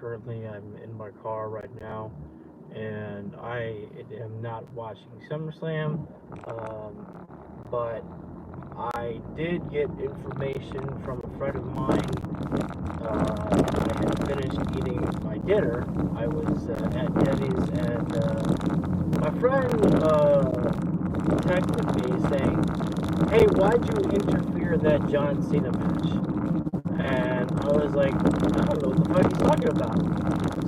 currently I'm in my car right now, and I am not watching SummerSlam, but I did get information from a friend of mine. I had finished eating my dinner. I was at Denny's, and my friend texted me saying, "Hey, why'd you interfere in that John Cena match?" And I was like, "I don't know what the fuck he's talking about."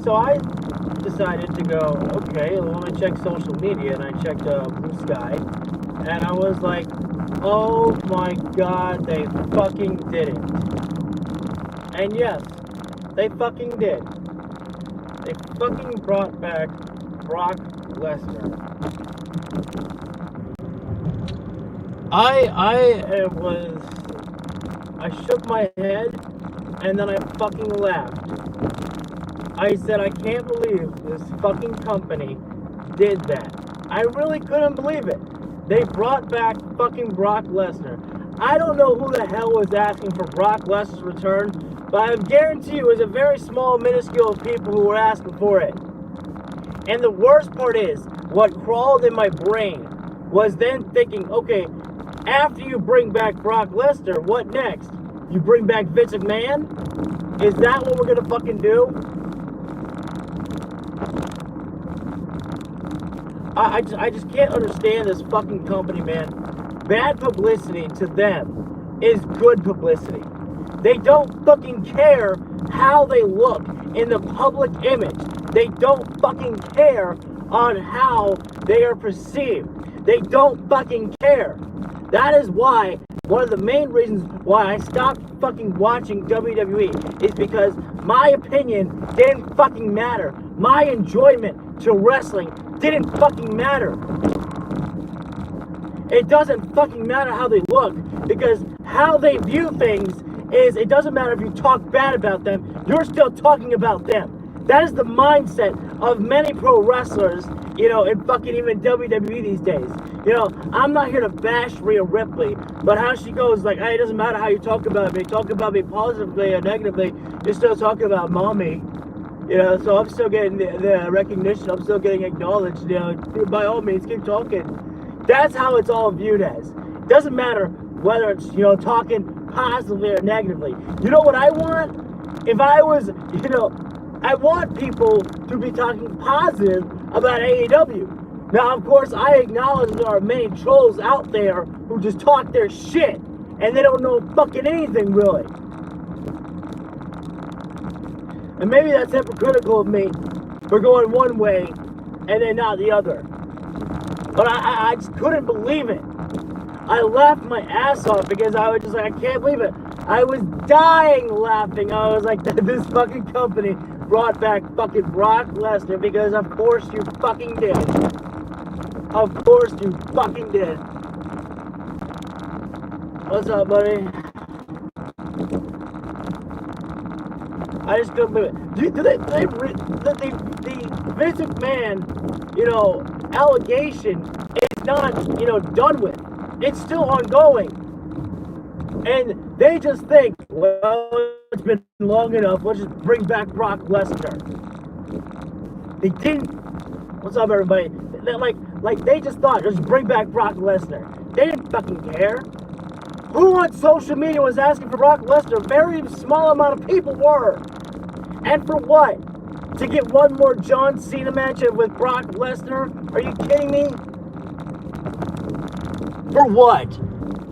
So I decided to go, okay, well, let me check social media, and I checked Blue Sky, and I was like, oh my god, they fucking did it. And yes, they fucking did. They fucking brought back Brock Lesnar. I shook my head, and then I fucking laughed. I said, I can't believe this fucking company did that. I really couldn't believe it. They brought back fucking Brock Lesnar. I don't know who the hell was asking for Brock Lesnar's return, but I guarantee you it was a very small minuscule of people who were asking for it. And the worst part is, what crawled in my brain was then thinking, okay, after you bring back Brock Lesnar, what next? You bring back Vince McMahon? Is that what we're gonna fucking do? I just can't understand this fucking company, man. Bad publicity to them is good publicity. They don't fucking care how they look in the public image. They don't fucking care on how they are perceived. They don't fucking care. That is why, one of the main reasons why I stopped fucking watching WWE is because my opinion didn't fucking matter. My enjoyment to wrestling didn't fucking matter. It doesn't fucking matter how they look, because how they view things is, it doesn't matter if you talk bad about them, you're still talking about them. That is the mindset of many pro wrestlers, and fucking even WWE these days. I'm not here to bash Rhea Ripley, but how she goes, like, hey, it doesn't matter how you talk about me positively or negatively, you're still talking about mommy. So I'm still getting the recognition, I'm still getting acknowledged, by all means, keep talking. That's how it's all viewed as. It doesn't matter whether it's, talking positively or negatively. You know what I want? If I was, I want people to be talking positive about AEW. Now, of course, I acknowledge there are many trolls out there who just talk their shit, and they don't know fucking anything, really. And maybe that's hypocritical of me for going one way and then not the other. But I just couldn't believe it. I laughed my ass off because I was just like, I can't believe it. I was dying laughing. I was like, this fucking company brought back fucking Brock Lesnar, because of course you fucking did. Of course you fucking did. What's up, buddy? I just couldn't believe it. The Vince McMahon, allegation is not, done with. It's still ongoing. And they just think, well, it's been long enough, let's just bring back Brock Lesnar. They didn't. What's up, everybody? They just thought, just bring back Brock Lesnar. They didn't fucking care. Who on social media was asking for Brock Lesnar? Very small amount of people were. And for what? To get one more John Cena match with Brock Lesnar? Are you kidding me? For what?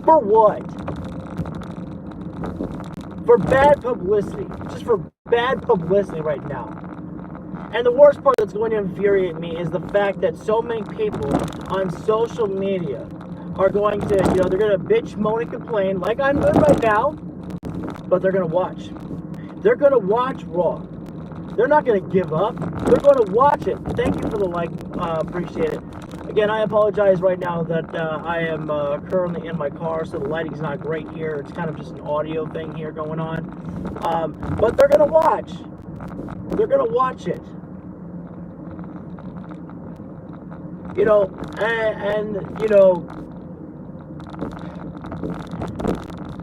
For what? For bad publicity. Just for bad publicity right now. And the worst part that's going to infuriate me is the fact that so many people on social media are going to, they're going to bitch, moan, and complain like I'm doing right now, but they're going to watch. They're going to watch Raw. They're not going to give up. They're going to watch it. Thank you for the like. Appreciate it. Again, I apologize right now that I am currently in my car, so the lighting's not great here. It's kind of just an audio thing here going on. But they're going to watch. They're going to watch it.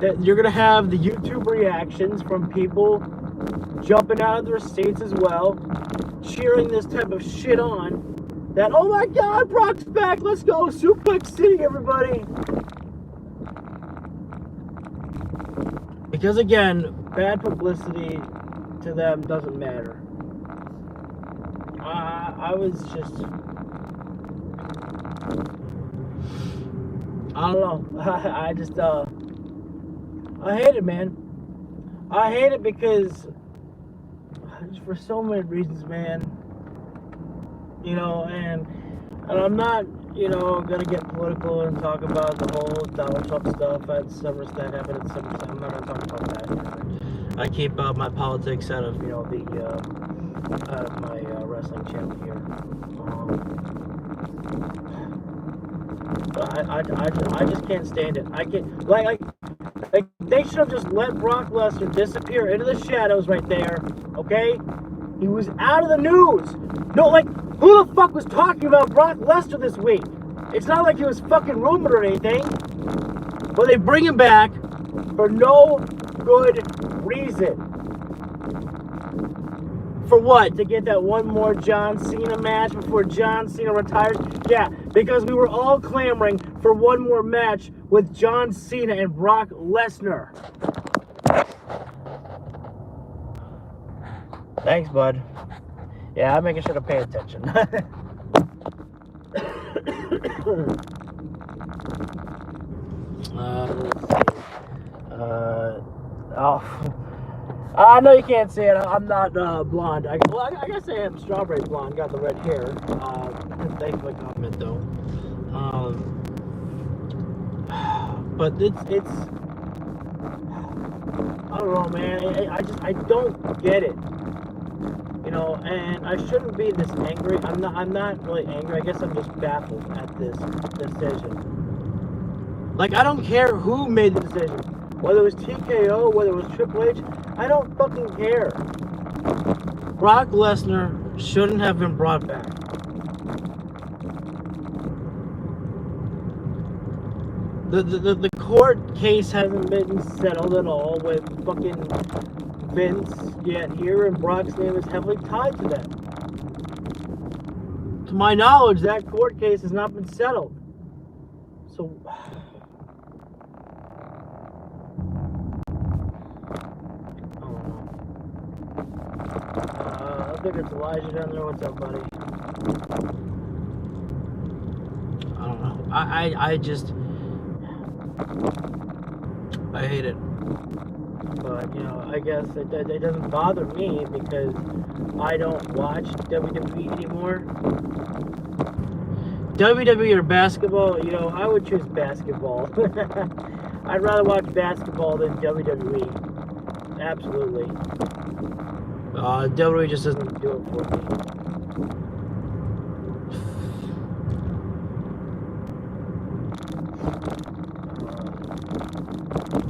That you're going to have the YouTube reactions from people jumping out of their seats as well, cheering this type of shit on. That, oh my God, Brock's back, let's go, Suplex City, everybody. Because again, bad publicity to them doesn't matter. I was just, I don't know. I just, I hate it, man. I hate it because, for so many reasons, man. You know, and I'm not, you know, gonna get political and talk about the whole Donald Trump stuff at SummerSlam. That happened at SummerSlam. I'm not gonna talk about that. I keep my politics out of, you know, out of my wrestling channel here. I just can't stand it. I can't, like they should have just let Brock Lesnar disappear into the shadows right there, okay? He was out of the news. No, like, who the fuck was talking about Brock Lesnar this week? It's not like he was fucking rumored or anything. But they bring him back for no good reason. For what? To get that one more John Cena match before John Cena retires? Yeah, because we were all clamoring for one more match with John Cena and Brock Lesnar. Thanks, bud. Yeah, I'm making sure to pay attention. Let's see. I know you can't see it. I'm not blonde. I guess I am strawberry blonde. Got the red hair. Thanks for the comment, though. But it's. I don't know, man. I don't get it. You know, and I shouldn't be this angry. I'm not really angry. I guess I'm just baffled at this decision. Like, I don't care who made the decision. Whether it was TKO, whether it was Triple H, I don't fucking care. Brock Lesnar shouldn't have been brought back. The court case hasn't been settled at all with fucking Vince yet here, and Brock's name is heavily tied to that. To my knowledge, that court case has not been settled. So, I don't know. I think it's Elijah down there. What's up, buddy? I don't know. I just, I hate it. But, you know, I guess it doesn't bother me because I don't watch WWE anymore. WWE or basketball, you know, I would choose basketball. I'd rather watch basketball than WWE. Absolutely. WWE just doesn't do it for me.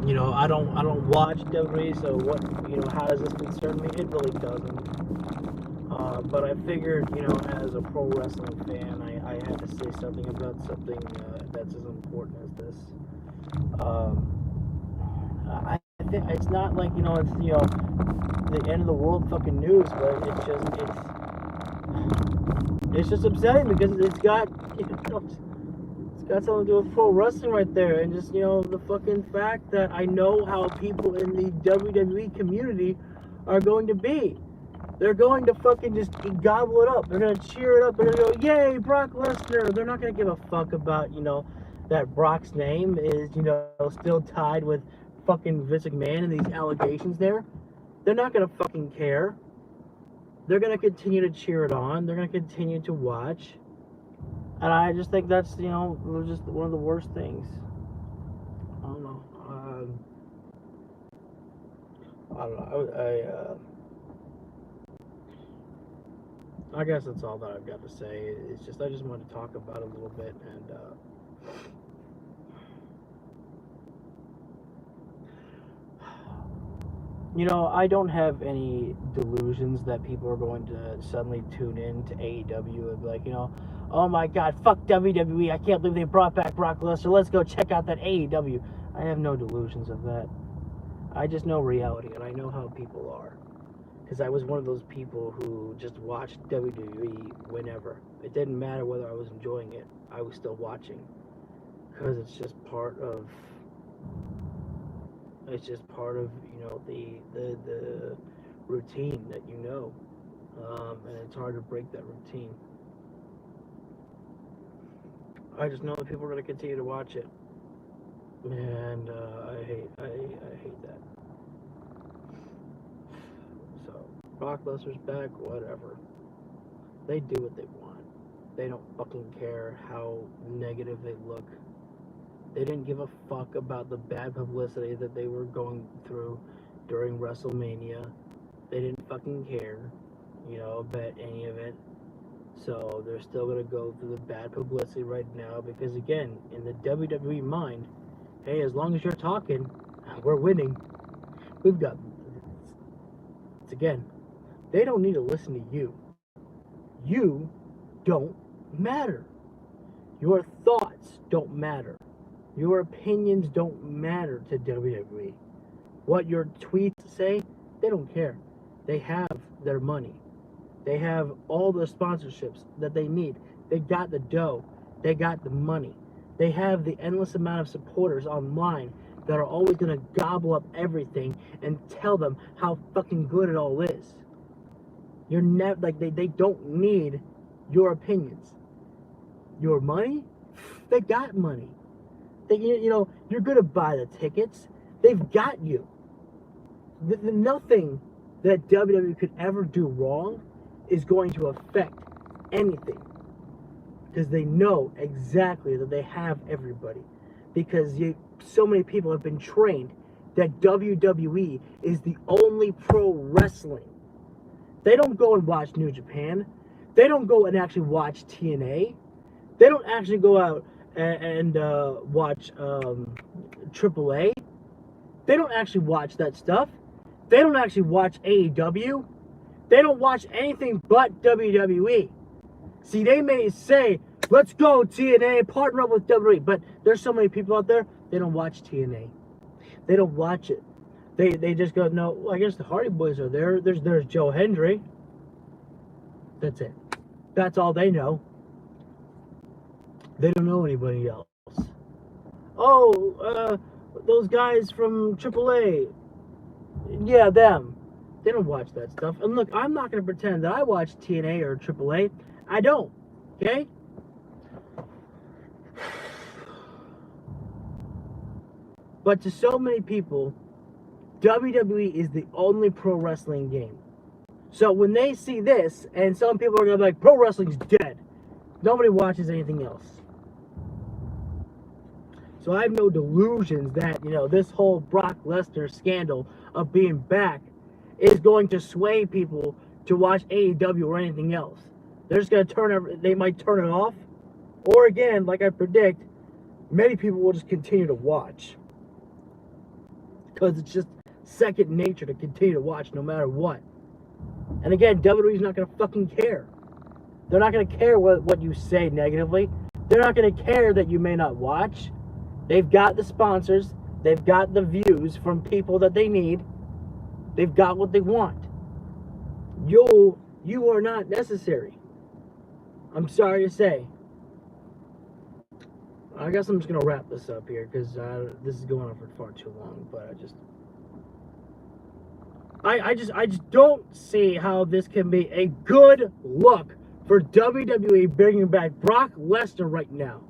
You know, I don't watch WWE, so what, you know, how does this concern me? It really doesn't. But I figured, you know, as a pro wrestling fan, I had to say something about something that's as important as this. I think it's not like, you know, it's, you know, the end of the world fucking news, but it's just upsetting because it's got, you know, it's got something to do with pro wrestling right there, and just, you know, the fucking fact that I know how people in the WWE community are going to be. They're going to fucking just gobble it up. They're going to cheer it up. They're going to go, yay, Brock Lesnar. They're not going to give a fuck about, you know, that Brock's name is, you know, still tied with fucking Vince McMahon and these allegations there. They're not going to fucking care. They're going to continue to cheer it on. They're going to continue to watch. And I just think that's, you know, just one of the worst things. I don't know. I don't know. I guess that's all that I've got to say. It's just, I just wanted to talk about it a little bit, and you know, I don't have any delusions that people are going to suddenly tune in to AEW and be like, you know, oh my God, fuck WWE, I can't believe they brought back Brock Lesnar, let's go check out that AEW. I have no delusions of that. I just know reality, and I know how people are. because I was one of those people who just watched WWE whenever. It didn't matter whether I was enjoying it. I was still watching because it's just part of. It's just part of the routine that and it's hard to break that routine. I just know that people are going to continue to watch it, and I hate that. So Brock Lesnar's back, whatever. They do what they want. They don't fucking care how negative they look. They didn't give a fuck about the bad publicity that they were going through during WrestleMania. They didn't fucking care, about any of it. So they're still going to go through the bad publicity right now because, again, in the WWE mind, hey, as long as you're talking, we're winning. We've got... It's again, they don't need to listen to you. You don't matter. Your thoughts don't matter. Your opinions don't matter to WWE. What your tweets say, they don't care. They have their money. They have all the sponsorships that they need. They got the dough. They got the money. They have the endless amount of supporters online that are always going to gobble up everything and tell them how fucking good it all is. You're never they don't need your opinions. Your money? They got money. You're going to buy the tickets. They've got you. Nothing that WWE could ever do wrong is going to affect anything. Because they know exactly that they have everybody. Because so many people have been trained that WWE is the only pro wrestling. They don't go and watch New Japan. They don't go and actually watch TNA. They don't actually go out and watch AAA. They don't actually watch that stuff. They don't actually watch AEW. They don't watch anything but WWE. See, they may say, let's go TNA, partner up with WWE, but there's so many people out there, they don't watch TNA. They don't watch it. They just go, no, well, I guess the Hardy Boys are there. There's Joe Hendry. That's it. That's all they know. They don't know anybody else. Oh, those guys from AAA. Yeah, them. They don't watch that stuff. And look, I'm not going to pretend that I watch TNA or AAA. I don't. Okay? But to so many people, WWE is the only pro wrestling game. So when they see this, and some people are going to be like, pro wrestling's dead. Nobody watches anything else. So I have no delusions that, this whole Brock Lesnar scandal of being back is going to sway people to watch AEW or anything else. They're just going to they might turn it off. Or again, like I predict, many people will just continue to watch. Because it's just second nature to continue to watch no matter what. And again, WWE's not going to fucking care. They're not going to care what you say negatively. They're not going to care that you may not watch. They've got the sponsors. They've got the views from people that they need. They've got what they want. You are not necessary. I'm sorry to say. I guess I'm just going to wrap this up here because this is going on for far too long. But I just don't see how this can be a good look for WWE bringing back Brock Lesnar right now.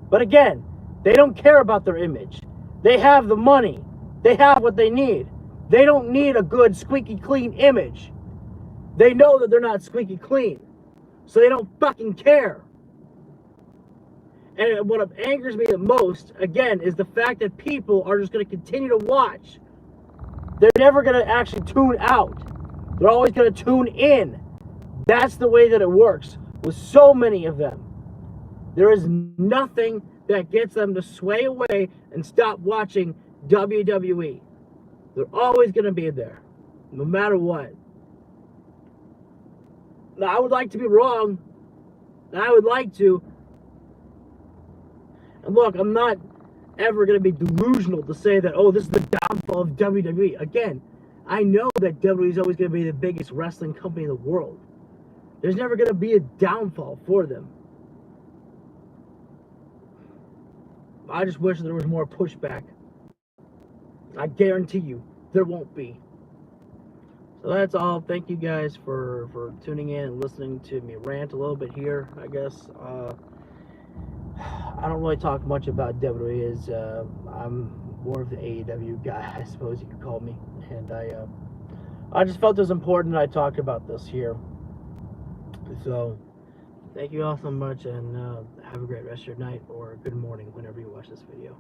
But again, they don't care about their image. They have the money. They have what they need. They don't need a good squeaky clean image. They know that they're not squeaky clean. So they don't fucking care. And what angers me the most, again, is the fact that people are just going to continue to watch. They're never going to actually tune out. They're always going to tune in. That's the way that it works with so many of them. There is nothing that gets them to sway away and stop watching WWE. They're always going to be there, no matter what. Now, I would like to be wrong. I would like to. And look, I'm not ever going to be delusional to say that, oh, this is the downfall of WWE. Again, I know that WWE is always going to be the biggest wrestling company in the world. There's never going to be a downfall for them. I just wish there was more pushback. I guarantee you, there won't be. So that's all. Thank you guys for tuning in and listening to me rant a little bit here, I guess. I don't really talk much about WWE, as I'm more of the AEW guy, I suppose you could call me. And I just felt it was important that I talked about this here. So thank you all so much, and have a great rest of your night or good morning whenever you watch this video.